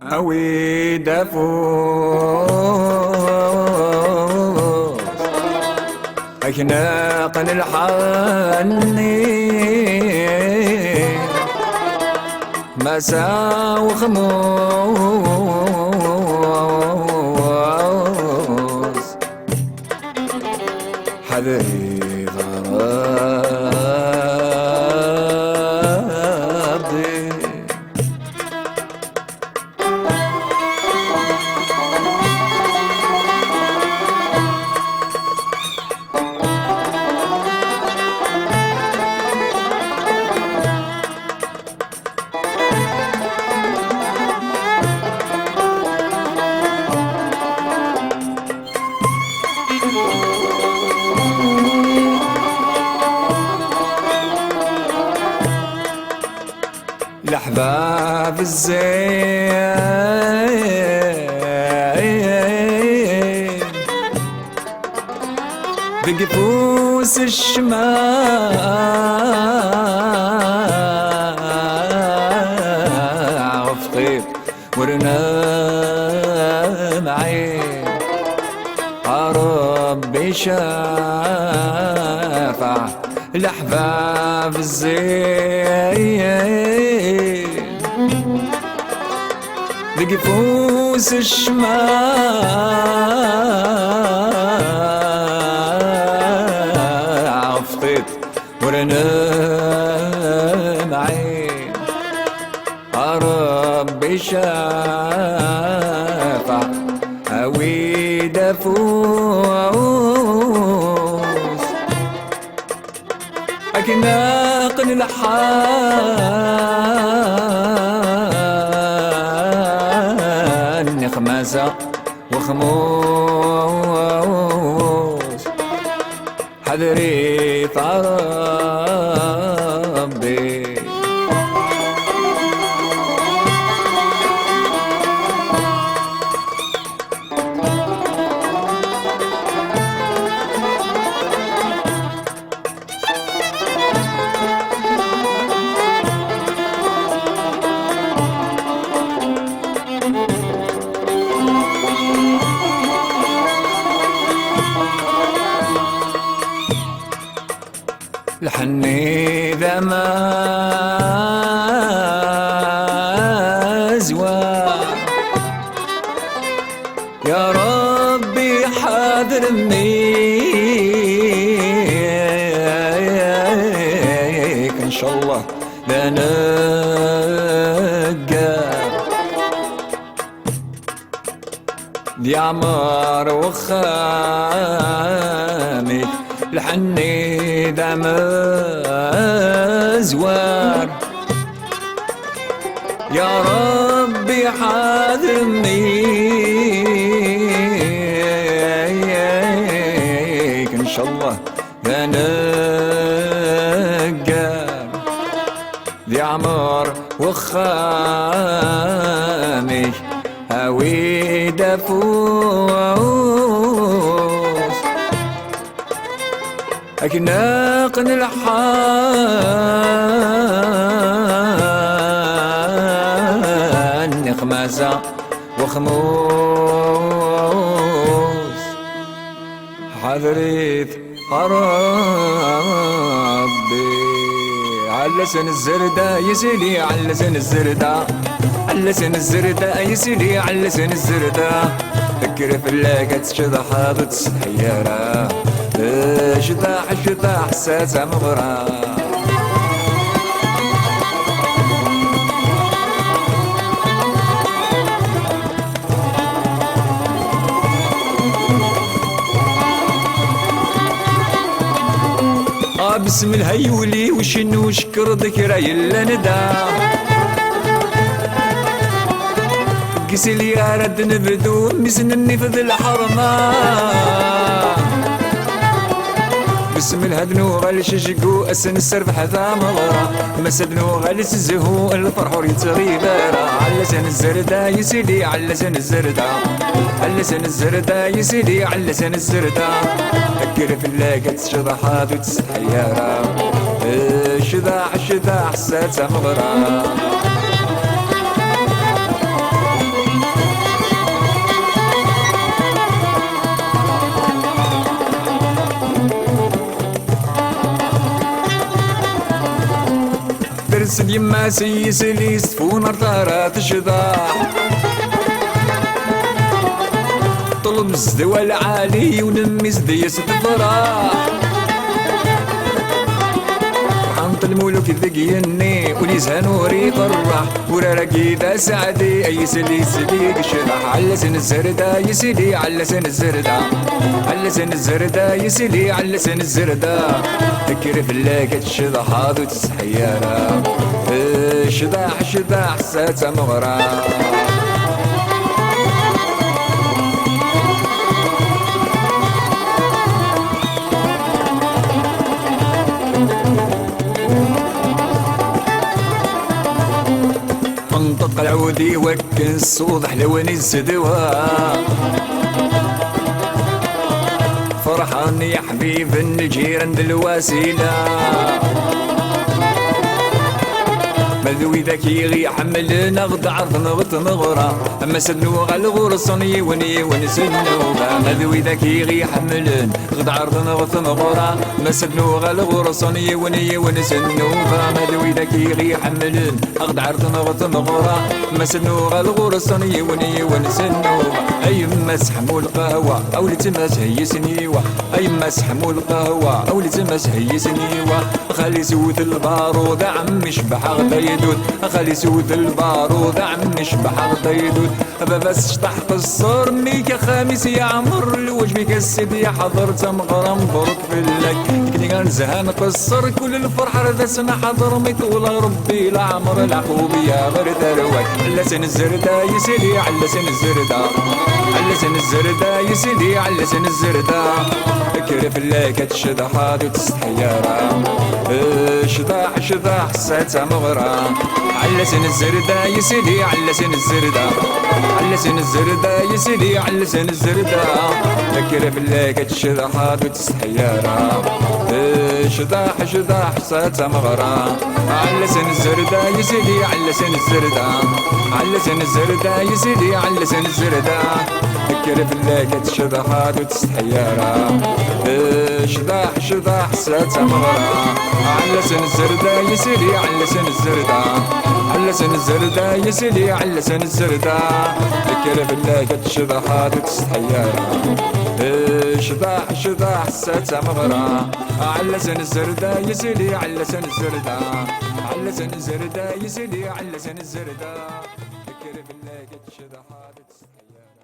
أوي دافوس أخناق الحني مسا وخموس حذري غرابي الأحباب الزين بقفوس الشماع وفطير ورنام عين ربي شافع الأحباب الزين بقفوس الشماع فطيت ورنام عين ربي شافع أوي دافوس أكناق الحان خماسة وخموس حذري فربي الحني ذا ما زوار يا ربي حاضرنيك إن شاء الله لا نقار دي عمار وخامك الحني دم زوار يا ربي حاضرنيك إن شاء الله لا نقار ذي عمار وخامي هاوي دافوس أكناق الحان خماسة وخموس حذريت ربي على سن الزردة يسيلي على سن الزردة على سن الزردة يسيلي على سن الزردة فكر في اللاقة تشذح حاضت السحيارة شطاح شطاح حساسة مغرى بسم الهيولي وشنو شكر ذكرى يلا ندى قسل يا رد نبدو مسنني في الحرمة بسم الهدنو غالش شقو أسن السرف حذا مغرى مسدنو غالس الزهو الفرح وريت غيبارة على سن الزردة يسيدي على سن الزردة على لسان الزردة يا سيدي على لسان الزردة. فكر في اللاقة شضحات وتسحيارة، شضاح شضاح ساتة مغرى. درس يما سيس لي سفون ارطارات الشضاح، طلب الزدوى العالي ونمي زديس تفراح. حنط الملوك ذقيني وليزها نوري طرح، ورا كيدا سعدي اي سلي سليق الشضاح. على لسان الزردة يا سيدي على لسان الزردة، على لسان الزردة يا سيدي على لسان الزردة. فكر في اللاقة الشضحات وتسحيارة، شضاح شضاح ساتة مغرى. منطق العودي وكن الصوض حلواني الزدوى، فرحان يا حبيب النجير عند الوسيلة. مذوي ذاك يغي حمل نغد عرض نغط نغرى، اما سدنو غالغورصني وني ونسنوبا. مذوي ذاك يغي حمل نغد عرض نغط نغرى، اما سدنو غالغورصني وني ونسنوبا. مذوي ذاك يغي حمل نغد عرض نغط نغرى، اما سدنو غالغورصني وني ونسنوبا. اي ما سحمو القهوة او لتماس هي سنيوة، اي ما سحمو القهوة او لتماس هي سنيوة. خالي سوت البارود عمي شبح غديدود، خالي سوت البارود عمي شبح غديدود. بس شطح قصر ميكا خامس يا عمر الوجبك السيدي حضرت مغرم برك في اللك. كني غنزهان قصر كل الفرحة رذا سنة حضر ميطول ربي العمر العقوبي يا غير دروك. على لسان الزردة يا سيدي على لسان الزردة، على لسان الزردة يا سيدي على لسان الزردة. فكر في اللاقة الشضحات وتستحيارة، شضاح شضاح ساتة مغرى. على لسان الزردة يا سيدي على لسان الزردة، على لسان الزردة يا سيدي على لسان الزردة. فكر في اللاقة الشضحات وتستحيارة، شضاح شضاح ساتة مغرى. على لسان الزردة يا سيدي على لسان الزردة، على لسان الزردة يا سيدي على لسان الزردة. فكر في اللاقة الشضحات وتستحيارة، شضاح شضاح ساتة مغرى. على لسان الزردة يا سيدي على لسان الزردة، على لسان الزردة يا سيدي على لسان الزردة. فكر في اللاقة الشضحات وتستحيارة، شضاح شضاح ساتة مغرى. على لسان الزردة يا سيدي على لسان الزردة، على لسان الزردة يا سيدي على لسان الزردة. فكر في اللاقة الشضحات وتستحيارة.